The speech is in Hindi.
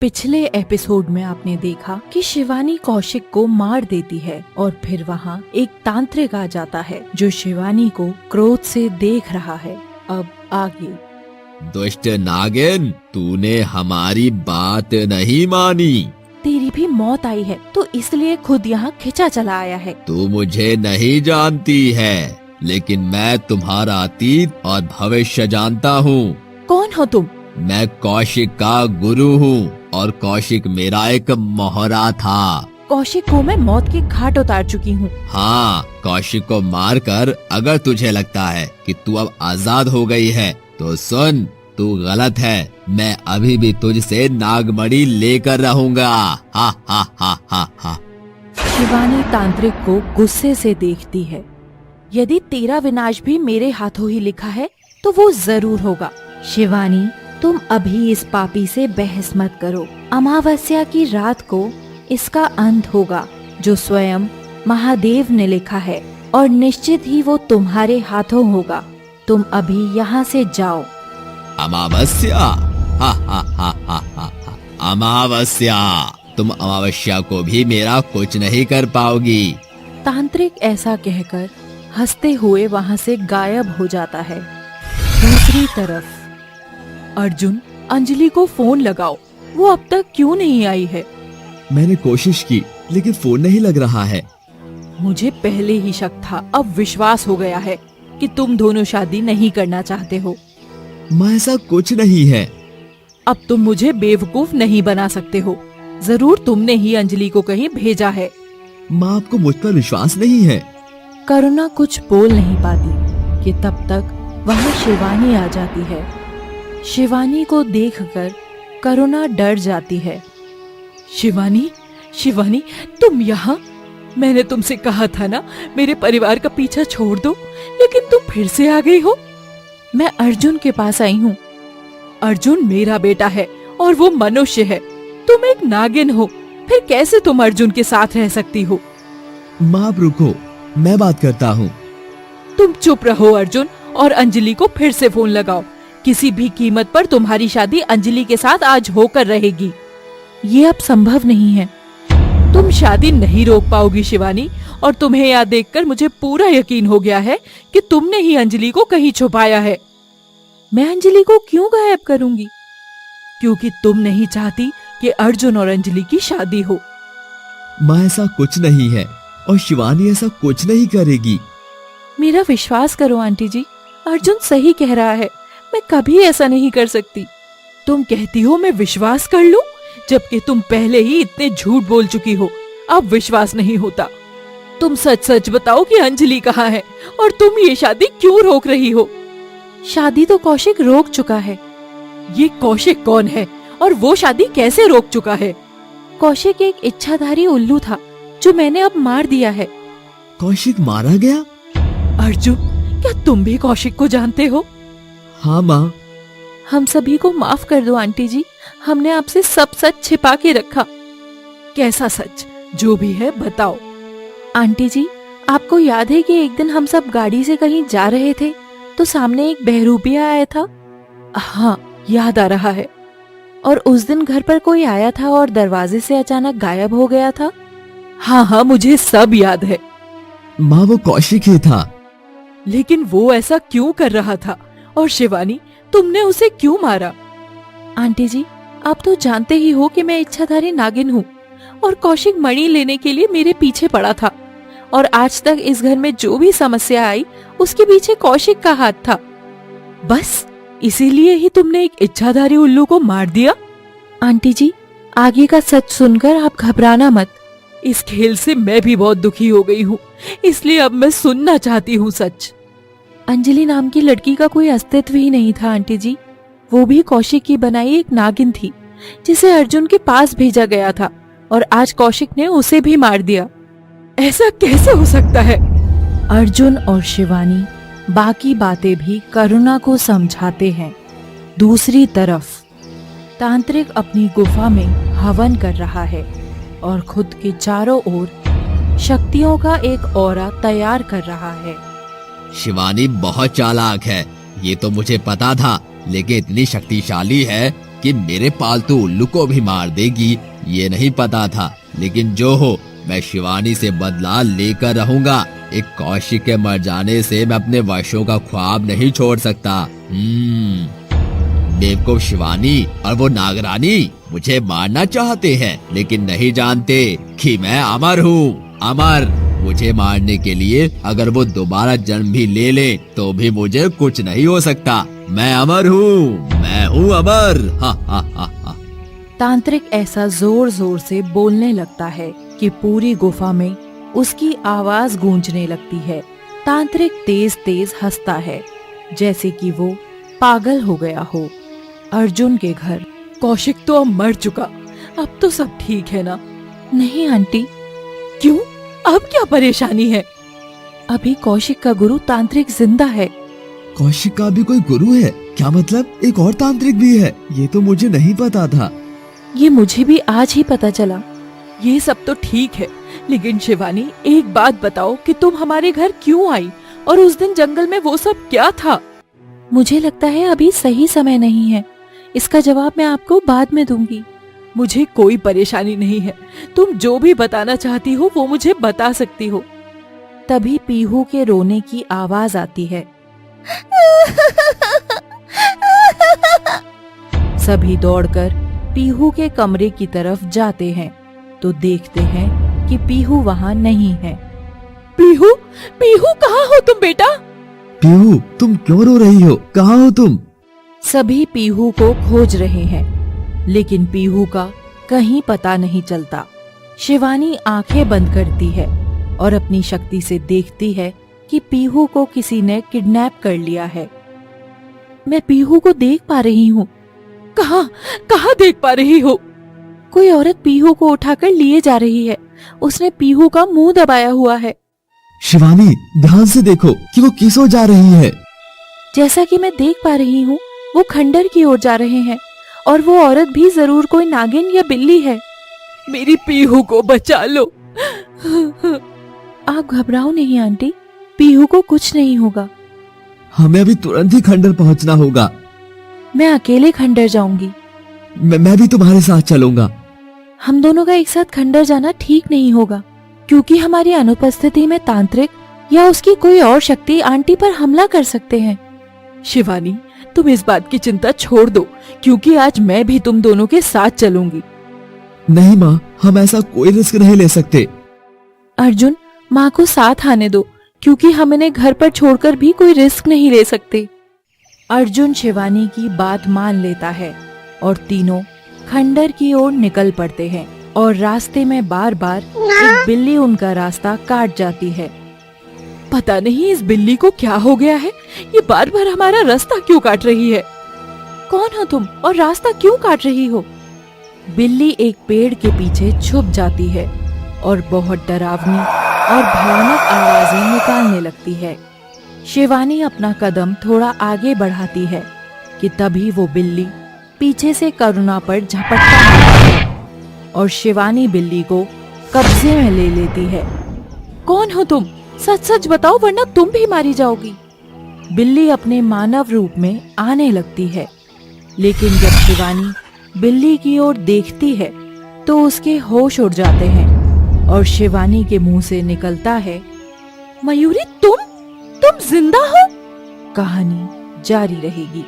पिछले एपिसोड में आपने देखा कि शिवानी कौशिक को मार देती है और फिर वहाँ एक तांत्रिक आ जाता है जो शिवानी को क्रोध से देख रहा है। अब आगे। दुष्ट नागिन, तूने हमारी बात नहीं मानी। तेरी भी मौत आई है तो इसलिए खुद यहाँ खिंचा चला आया है। तू मुझे नहीं जानती है, लेकिन मैं तुम्हारा अतीत और भविष्य जानता हूँ। कौन हो तुम? मैं कौशिक का गुरु हूँ और कौशिक मेरा एक मोहरा था। कौशिक को मैं मौत के घाट उतार चुकी हूँ। हाँ, कौशिक को मारकर अगर तुझे लगता है कि तू अब आजाद हो गई है तो सुन, तू गलत है। मैं अभी भी तुझसे नागमणि लेकर रहूंगा। हा हा हा हा हा। शिवानी तांत्रिक को गुस्से से देखती है। यदि तेरा विनाश भी मेरे हाथों ही लिखा है तो वो जरूर होगा। शिवानी, तुम अभी इस पापी से बहस मत करो। अमावस्या की रात को इसका अंत होगा जो स्वयं महादेव ने लिखा है, और निश्चित ही वो तुम्हारे हाथों होगा। तुम अभी यहाँ से जाओ। अमावस्या? हा हा हा हा हा। अमावस्या? तुम अमावस्या को भी मेरा कुछ नहीं कर पाओगी। तांत्रिक ऐसा कहकर हंसते हुए वहाँ से गायब हो जाता है। दूसरी तरफ अर्जुन, अंजलि को फोन लगाओ। वो अब तक क्यों नहीं आई है? मैंने कोशिश की लेकिन फोन नहीं लग रहा है। मुझे पहले ही शक था, अब विश्वास हो गया है कि तुम दोनों शादी नहीं करना चाहते हो। माँ, ऐसा कुछ नहीं है। अब तुम मुझे बेवकूफ नहीं बना सकते हो। जरूर तुमने ही अंजलि को कहीं भेजा है। माँ, आपको मुझ पर विश्वास नहीं है। करुणा कुछ बोल नहीं पाती कि तब तक वहाँ शिवानी आ जाती है। शिवानी को देखकर करुणा डर जाती है। शिवानी, शिवानी, तुम यहाँ? मैंने तुमसे कहा था ना मेरे परिवार का पीछा छोड़ दो, लेकिन तुम फिर से आ गई हो। मैं अर्जुन के पास आई हूँ। अर्जुन मेरा बेटा है और वो मनुष्य है। तुम एक नागिन हो, फिर कैसे तुम अर्जुन के साथ रह सकती हो? माँ, आप रुको, मैं बात करता हूँ। तुम चुप रहो अर्जुन, और अंजलि को फिर से फोन लगाओ। किसी भी कीमत पर तुम्हारी शादी अंजलि के साथ आज होकर रहेगी। ये अब संभव नहीं है। तुम शादी नहीं रोक पाओगी शिवानी, और तुम्हें यहाँ देखकर मुझे पूरा यकीन हो गया है कि तुमने ही अंजलि को कहीं छुपाया है। मैं अंजलि को क्यों गायब करूंगी? क्योंकि तुम नहीं चाहती कि अर्जुन और अंजलि की शादी हो। माँ, ऐसा कुछ नहीं है और शिवानी ऐसा कुछ नहीं करेगी। मेरा विश्वास करो आंटी जी, अर्जुन सही कह रहा है। मैं कभी ऐसा नहीं कर सकती। तुम कहती हो मैं विश्वास कर लूं, जबकि तुम पहले ही इतने झूठ बोल चुकी हो। अब विश्वास नहीं होता। तुम सच सच बताओ कि अंजलि कहाँ है और तुम ये शादी क्यों रोक रही हो? शादी तो कौशिक रोक चुका है। ये कौशिक कौन है और वो शादी कैसे रोक चुका है? कौशिक एक इच्छाधारी उल्लू था जो मैंने अब मार दिया है। कौशिक मारा गया? अर्जुन, क्या तुम भी कौशिक को जानते हो? हाँ माँ। हम सभी को माफ कर दो आंटी जी, हमने आपसे सब सच छिपा के रखा। कैसा सच? जो भी है बताओ। आंटी जी, आपको याद है कि एक दिन हम सब गाड़ी से कहीं जा रहे थे तो सामने एक बहरूपिया आया था? हाँ, याद आ रहा है। और उस दिन घर पर कोई आया था और दरवाजे से अचानक गायब हो गया था। हाँ हाँ, मुझे सब याद है। माँ, वो कौशिक ही था। लेकिन वो ऐसा क्यों कर रहा था? और शिवानी, तुमने उसे क्यों मारा? आंटी जी, आप तो जानते ही हो कि मैं इच्छाधारी नागिन हूँ, और कौशिक मणि लेने के लिए मेरे पीछे पड़ा था, और आज तक इस घर में जो भी समस्या आई उसके पीछे कौशिक का हाथ था। बस इसीलिए ही तुमने एक इच्छाधारी उल्लू को मार दिया? आंटी जी, आगे का सच सुनकर आप घबराना मत। इस खेल से मैं भी बहुत दुखी हो गई हूँ, इसलिए अब मैं सुनना चाहती हूँ सच। अंजलि नाम की लड़की का कोई अस्तित्व ही नहीं था आंटी जी। वो भी कौशिक की बनाई एक नागिन थी जिसे अर्जुन के पास भेजा गया था, और आज कौशिक ने उसे भी मार दिया। ऐसा कैसे हो सकता है? अर्जुन और शिवानी बाकी बातें भी करुणा को समझाते हैं। दूसरी तरफ तांत्रिक अपनी गुफा में हवन कर रहा है और खुद के चारों ओर शक्तियों का एक औरा तैयार कर रहा है। शिवानी बहुत चालाक है, ये तो मुझे पता था, लेकिन इतनी शक्तिशाली है कि मेरे पालतू उल्लू को भी मार देगी ये नहीं पता था, लेकिन जो हो मैं शिवानी से बदला लेकर रहूंगा। एक कौशिक के मर जाने से मैं अपने वर्षों का ख्वाब नहीं छोड़ सकता। बेवकूफ शिवानी और वो नागरानी मुझे मारना चाहते हैं, लेकिन नहीं जानते कि मैं अमर हूँ। अमर, मुझे मारने के लिए अगर वो दोबारा जन्म भी ले ले तो भी मुझे कुछ नहीं हो सकता। मैं अमर हूँ, मैं हूँ अमर। हा हा हा हा। तांत्रिक ऐसा जोर जोर से बोलने लगता है कि पूरी गुफा में उसकी आवाज गूंजने लगती है। तांत्रिक तेज तेज हंसता है जैसे कि वो पागल हो गया हो। अर्जुन के घर। कौशिक तो अब मर चुका, अब तो सब ठीक है ना? नहीं आंटी। क्यों? अब क्या परेशानी है? अभी कौशिक का गुरु तांत्रिक जिंदा है। कौशिक का भी कोई गुरु है? क्या मतलब एक और तांत्रिक भी है? ये तो मुझे नहीं पता था। ये मुझे भी आज ही पता चला। ये सब तो ठीक है, लेकिन शिवानी एक बात बताओ कि तुम हमारे घर क्यों आई और उस दिन जंगल में वो सब क्या था? मुझे लगता है अभी सही समय नहीं है। इसका जवाब मैं आपको बाद में दूंगी। मुझे कोई परेशानी नहीं है, तुम जो भी बताना चाहती हो वो मुझे बता सकती हो। तभी पीहू के रोने की आवाज आती है। सभी दौड़कर पीहू के कमरे की तरफ जाते हैं तो देखते हैं कि पीहू वहाँ नहीं है। पीहू, पीहू कहाँ हो तुम बेटा? पीहू, तुम क्यों रो रही हो? कहाँ हो तुम? सभी पीहू को खोज रहे हैं, लेकिन पीहू का कहीं पता नहीं चलता। शिवानी आंखें बंद करती है और अपनी शक्ति से देखती है कि पीहू को किसी ने किडनैप कर लिया है। मैं पीहू को देख पा रही हूँ। कहाँ कहाँ देख पा रही हो? कोई औरत पीहू को उठाकर लिए जा रही है। उसने पीहू का मुंह दबाया हुआ है। शिवानी, ध्यान से देखो कि वो किस ओर जा रही है। जैसा कि मैं देख पा रही हूँ वो खंडर की ओर जा रहे हैं और वो औरत भी जरूर कोई नागिन या बिल्ली है। मेरी पीहू को बचा लो। आप घबराओ नहीं आंटी, पीहू को कुछ नहीं होगा। हमें अभी तुरंत ही खंडर पहुंचना होगा। मैं अकेले खंडर जाऊंगी। मैं भी तुम्हारे साथ चलूंगा। हम दोनों का एक साथ खंडर जाना ठीक नहीं होगा, क्योंकि हमारी अनुपस्थिति में तांत्रिक या उसकी कोई और शक्ति आंटी पर हमला कर सकते हैं। शिवानी, तुम इस बात की चिंता छोड़ दो, क्योंकि आज मैं भी तुम दोनों के साथ चलूंगी। नहीं माँ, हम ऐसा कोई रिस्क नहीं ले सकते। अर्जुन, माँ को साथ आने दो, क्योंकि हम इन्हें घर पर छोड़कर भी कोई रिस्क नहीं ले सकते। अर्जुन शिवानी की बात मान लेता है और तीनों खंडर की ओर निकल पड़ते हैं और रास्ते में बार बार एक बिल्ली उनका रास्ता काट जाती है। पता नहीं इस बिल्ली को क्या हो गया है, ये बार बार हमारा रास्ता क्यों काट रही है? कौन हो तुम और रास्ता क्यों काट रही हो? बिल्ली एक पेड़ के पीछे छुप जाती है और बहुत डरावनी और भयानक आवाजें निकालने लगती है। शिवानी अपना कदम थोड़ा आगे बढ़ाती है कि तभी वो बिल्ली पीछे से करुणा पर झपटता है और शिवानी बिल्ली को कब्जे में ले लेती है। कौन हो तुम? सच सच बताओ, वरना तुम भी मारी जाओगी। बिल्ली अपने मानव रूप में आने लगती है, लेकिन जब शिवानी बिल्ली की ओर देखती है तो उसके होश उड़ जाते हैं और शिवानी के मुंह से निकलता है, मयूरी तुम जिंदा हो? कहानी जारी रहेगी।